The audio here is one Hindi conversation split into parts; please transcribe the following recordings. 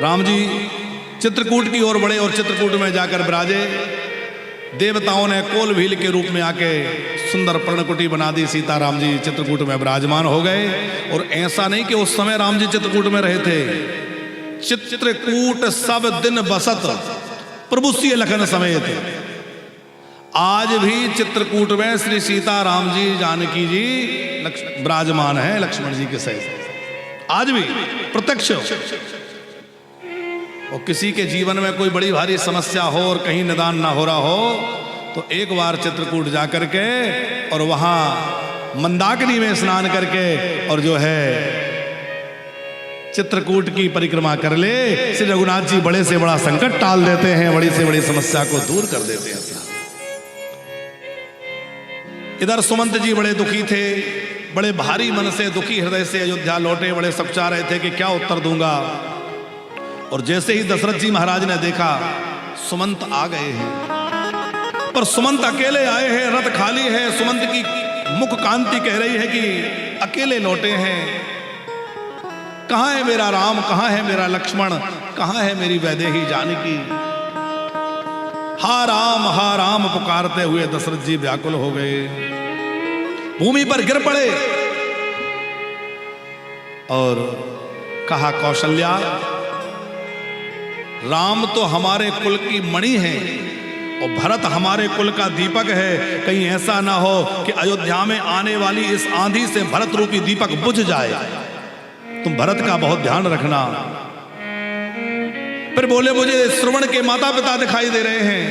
राम जी चित्रकूट की ओर बढ़े और चित्रकूट में जाकर विराजे। देवताओं ने कोल भील के रूप में आके सुंदर पर्णकुटी बना दी। सीताराम जी चित्रकूट में विराजमान हो गए। और ऐसा नहीं कि उस समय राम जी चित्रकूट में रहे थे। चित्रकूट सब दिन बसत प्रभु सिय लखन समेत। आज भी चित्रकूट में श्री सीताराम जी जानकी जी विराजमान है लक्ष्मण जी के सहित। आज भी प्रत्यक्ष। और किसी के जीवन में कोई बड़ी भारी समस्या हो और कहीं निदान ना हो रहा हो तो एक बार चित्रकूट जा करके और वहां मंदाकिनी में स्नान करके और जो है चित्रकूट की परिक्रमा कर ले। श्री रघुनाथ जी बड़े से बड़ा संकट टाल देते हैं, बड़ी से बड़ी समस्या को दूर कर देते हैं। इधर सुमंत जी बड़े दुखी थे, बड़े भारी मन से दुखी हृदय से अयोध्या लौटे। बड़े सपचा रहे थे कि क्या उत्तर दूंगा। और जैसे ही दशरथ जी महाराज ने देखा सुमंत आ गए हैं, पर सुमंत अकेले आए हैं, रथ खाली है। सुमंत की मुख कांति कह रही है कि अकेले लौटे हैं। कहां है मेरा राम, कहां है मेरा लक्ष्मण, कहां है मेरी वैदेही जानकी। हा राम पुकारते हुए दशरथ जी व्याकुल हो गए, भूमि पर गिर पड़े और कहा कौशल्या, राम तो हमारे कुल की मणि है और भरत हमारे कुल का दीपक है। कहीं ऐसा ना हो कि अयोध्या में आने वाली इस आंधी से भरत रूपी दीपक बुझ जाए। तुम भरत का बहुत ध्यान रखना। फिर बोले मुझे श्रवण के माता पिता दिखाई दे रहे हैं,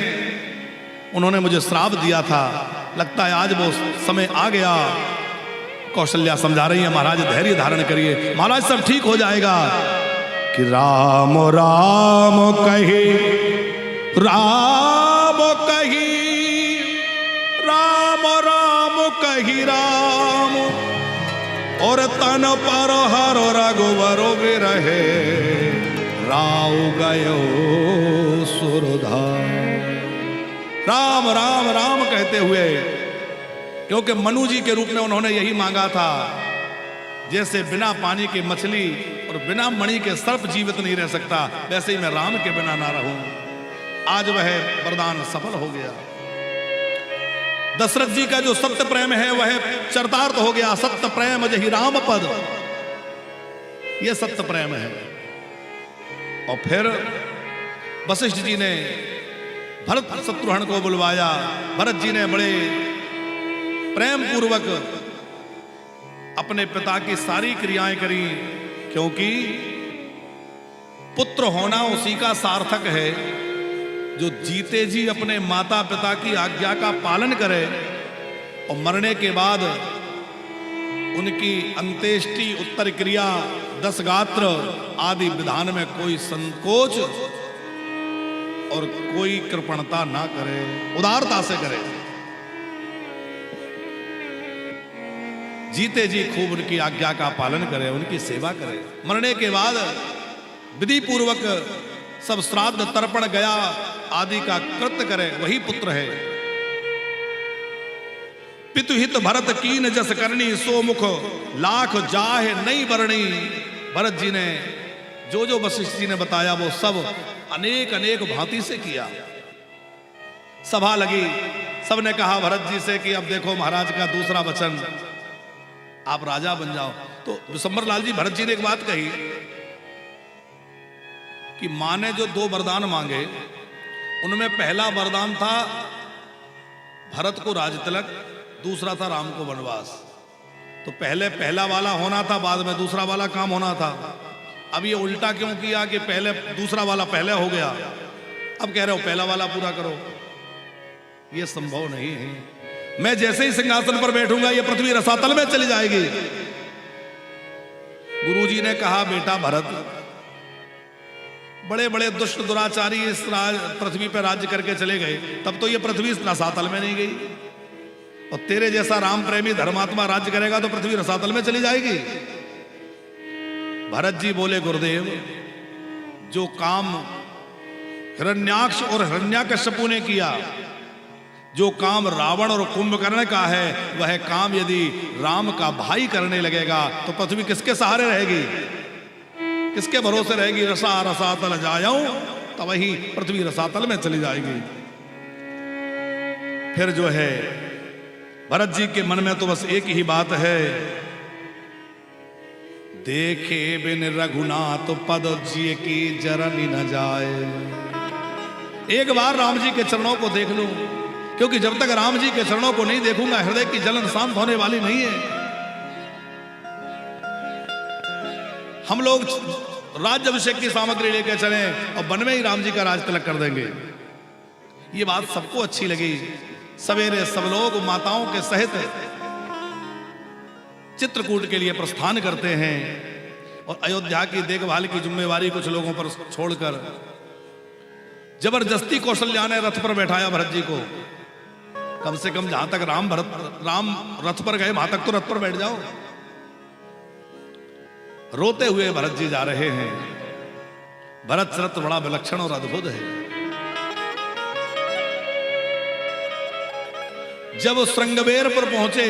उन्होंने मुझे श्राप दिया था, लगता है आज वो समय आ गया। कौशल्या समझा रही है महाराज धैर्य धारण करिए, महाराज सब ठीक हो जाएगा। कि राम राम कही, राम कही, राम राम कही राम, और तन पर हर रघुवर रहे, राव गयो सुरधार। राम राम राम कहते हुए, क्योंकि मनु जी के रूप में उन्होंने यही मांगा था। जैसे बिना पानी के मछली और बिना मणि के सर्प जीवित नहीं रह सकता, वैसे ही मैं राम के बिना ना रहूं। आज वह वरदान सफल हो गया। दशरथ जी का जो सत्य प्रेम है वह चरितार्थ हो गया। सत्य प्रेम जहि राम पद, यह सत्य प्रेम है। और फिर वशिष्ठ जी ने भरत शत्रुघ्न को बुलवाया। भरत जी ने बड़े प्रेम पूर्वक अपने पिता की सारी क्रियाएं करी, क्योंकि पुत्र होना उसी का सार्थक है जो जीते जी अपने माता पिता की आज्ञा का पालन करे और मरने के बाद उनकी अंत्येष्टि, उत्तर क्रिया, 10 गात्र आदि विधान में कोई संकोच और कोई कृपणता ना करे, उदारता से करे। जीते जी खूब उनकी आज्ञा का पालन करे, उनकी सेवा करे। मरने के बाद विधि पूर्वक सब श्राद्ध तर्पण गया आदि का कृत्य करे, वही पुत्र है। पितुहित भरत कीन जस करनी, सो मुख लाख जाहे नहीं बरणी। भरत जी ने जो जो वशिष्ठ जी ने बताया वो सब अनेक अनेक भांति से किया। सभा लगी, सबने कहा भरत जी से कि अब देखो महाराज का दूसरा वचन, आप राजा बन जाओ। तो विशंबर लाल जी भरत जी ने एक बात कही कि मां ने जो 2 वरदान मांगे उनमें पहला वरदान था भरत को राज तिलक, दूसरा था राम को वनवास। तो पहले पहला वाला होना था, बाद में दूसरा वाला काम होना था। अब ये उल्टा क्यों किया कि पहले दूसरा वाला पहले हो गया, अब कह रहे हो पहला वाला पूरा करो। ये संभव नहीं है। मैं जैसे ही सिंहासन पर बैठूंगा ये पृथ्वी रसातल में चली जाएगी। गुरुजी ने कहा बेटा भरत, बड़े बड़े दुष्ट दुराचारी इस पृथ्वी पर राज्य करके चले गए, तब तो ये पृथ्वी रसातल में नहीं गई। और तेरे जैसा राम प्रेमी धर्मात्मा राज्य करेगा तो पृथ्वी रसातल में चली जाएगी। भरत जी बोले गुरुदेव, जो काम हिरण्याक्ष और हिरण्याकश्यपु ने किया, जो काम रावण और कुंभकर्ण का है, वह काम यदि राम का भाई करने लगेगा तो पृथ्वी किसके सहारे रहेगी? किसके भरोसे रहेगी? रसा रसातल जाऊं, तो वही पृथ्वी रसातल में चली जाएगी। फिर जो है भरत जी के मन में तो बस एक ही बात है, देखे बिन रघुनाथ पद जी की जरनी न जाए। एक बार राम जी के चरणों को देख लूं, क्योंकि जब तक राम जी के चरणों को नहीं देखूंगा हृदय की जलन शांत होने वाली नहीं है। हम लोग राज्य अभिषेक की सामग्री लेकर चले और वन में ही राम जी का राज तिलक कर देंगे। ये बात सबको अच्छी लगी। सवेरे सब लोग माताओं के सहित चित्रकूट के लिए प्रस्थान करते हैं और अयोध्या की देखभाल की जिम्मेवारी कुछ लोगों पर छोड़कर जबरदस्ती कौशल्या ने रथ पर बैठाया भरत जी को। कम से कम जहां तक राम रथ पर गए वहां तक तो रथ पर बैठ जाओ। रोते हुए भरत जी जा रहे हैं। भरत रथ बड़ा विलक्षण और अद्भुत है। जब श्रृंगबेर पर पहुंचे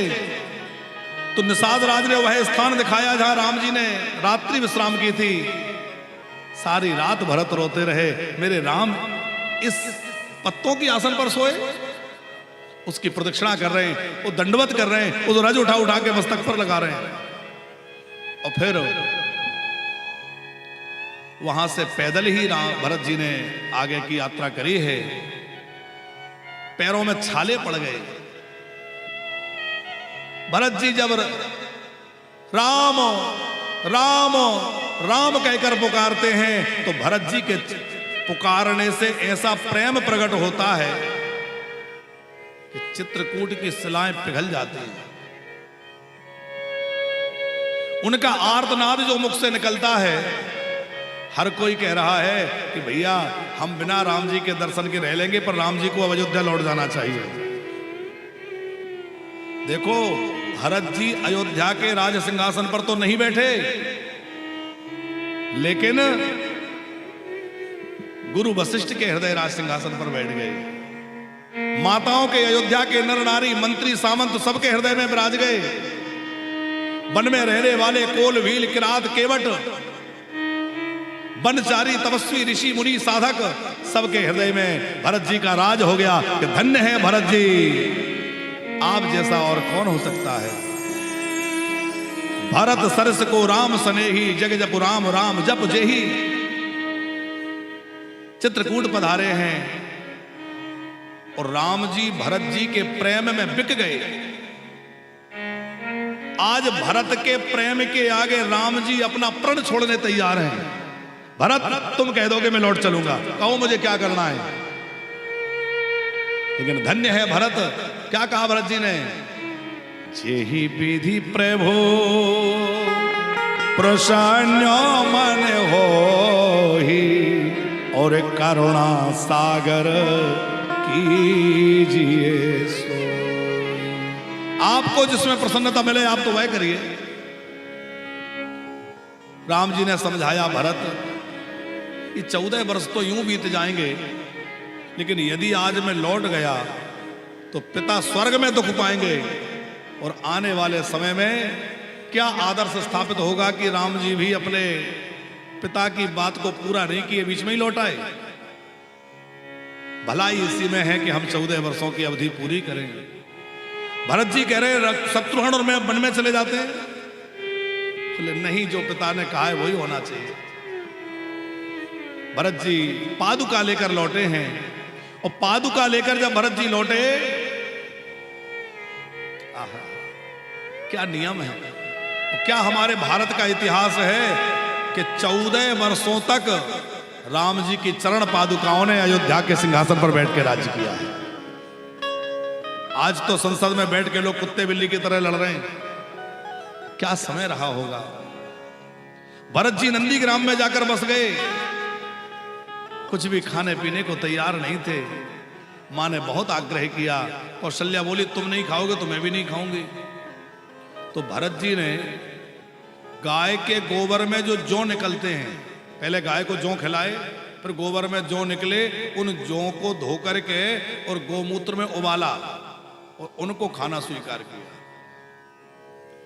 तो निषाद राज ने वह स्थान दिखाया जहां राम जी ने रात्रि विश्राम की थी। सारी रात भरत रोते रहे, मेरे राम इस पत्तों की आसन पर सोए। उसकी प्रदक्षिणा कर रहे हैं, वो दंडवत कर रहे हैं, वो रज उठा उठा के मस्तक पर लगा रहे हैं। और फिर वहां से पैदल ही भरत जी ने आगे की यात्रा करी है। पैरों में छाले पड़ गए। भरत जी जब राम राम राम कहकर पुकारते हैं तो भरत जी के पुकारने से ऐसा प्रेम प्रकट होता है कि चित्रकूट की शिलाएं पिघल जाती हैं। उनका आर्तनाद जो मुख से निकलता है, हर कोई कह रहा है कि भैया हम बिना राम जी के दर्शन के रह लेंगे, पर राम जी को अब अयोध्या लौट जाना चाहिए। देखो भरत जी अयोध्या के राज सिंहासन पर तो नहीं बैठे, लेकिन गुरु वशिष्ठ के हृदय राज सिंहासन पर बैठ गए। माताओं के, अयोध्या के नर नारी मंत्री सामंत सबके हृदय में विराज गए। वन में रहने वाले कोल भील किरात केवट, वनचारी तपस्वी ऋषि मुनि साधक, सबके हृदय में भरत जी का राज हो गया कि धन्य है भरत जी, आप जैसा और कौन हो सकता है। भरत सरस को राम सनेही, जग जप राम राम जप जेही। चित्रकूट पधारे हैं और राम जी भरत जी के प्रेम में बिक गए। आज भरत के प्रेम के आगे राम जी अपना प्रण छोड़ने तैयार हैं। भरत तुम कह दोगे मैं लौट चलूंगा, कहो मुझे क्या करना है। लेकिन धन्य है भरत, क्या कहा भरत जी ने, जेहि विधि प्रभु प्रसन्न मन होहि, और करुणा सागर कीजिए सोई। आपको जिसमें प्रसन्नता मिले आप तो वह करिए। राम जी ने समझाया, भरत ये 14 वर्ष तो यूं बीत जाएंगे, लेकिन यदि आज मैं लौट गया तो पिता स्वर्ग में दुख पाएंगे, और आने वाले समय में क्या आदर्श स्थापित होगा कि राम जी भी अपने पिता की बात को पूरा नहीं किए, बीच में ही लौट आए। भलाई इसी में है कि हम 14 वर्षों की अवधि पूरी करें। भरत जी कह रहे शत्रुघ्न और मैं वन में चले जाते हैं। बोले नहीं, जो पिता ने कहा है वही होना चाहिए। भरत जी पादुका लेकर लौटे हैं, और पादुका लेकर जब भरत जी लौटे, क्या नियम है, क्या हमारे भारत का इतिहास है कि 14 वर्षों तक राम जी की चरण पादुकाओं ने अयोध्या के सिंहासन पर बैठ के राज्य किया है। आज तो संसद में बैठ के लोग कुत्ते बिल्ली की तरह लड़ रहे हैं। क्या समय रहा होगा। भरत जी नंदीग्राम में जाकर बस गए, कुछ भी खाने पीने को तैयार नहीं थे। मां ने बहुत आग्रह किया, कौशल्या बोली तुम नहीं खाओगे तो मैं भी नहीं खाऊंगी। तो भरत जी ने गाय के गोबर में जो जौ निकलते हैं, पहले गाय को जौ खिलाए, फिर गोबर में जौ निकले, उन जौ को धो करके और गोमूत्र में उबाला और उनको खाना स्वीकार किया।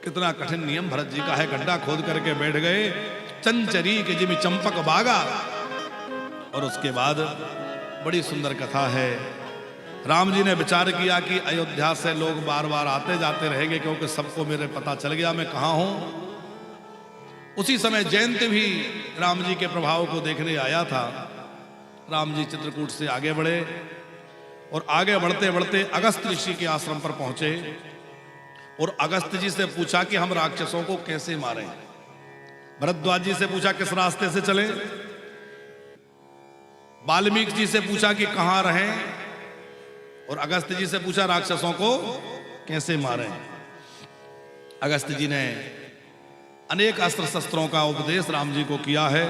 कितना कठिन नियम भरत जी का है। गड्ढा खोद करके बैठ गए चंचरी के जिमी चंपक बागा। और उसके बाद बड़ी सुंदर कथा है। राम जी ने विचार किया कि अयोध्या से लोग बार बार आते जाते रहेंगे, क्योंकि सबको मेरे पता चल गया मैं कहाँ हूं। उसी समय जयंत भी राम जी के प्रभाव को देखने आया था। राम जी चित्रकूट से आगे बढ़े और आगे बढ़ते बढ़ते अगस्त ऋषि के आश्रम पर पहुंचे और अगस्त जी से पूछा कि हम राक्षसों को कैसे मारें। भरद्वाज जी से पूछा किस रास्ते से चलें। वाल्मीकि जी से पूछा कि कहां रहें, और अगस्त जी से पूछा राक्षसों को कैसे मारें। अगस्त जी ने अनेक अस्त्र शस्त्रों का उपदेश राम जी को किया है।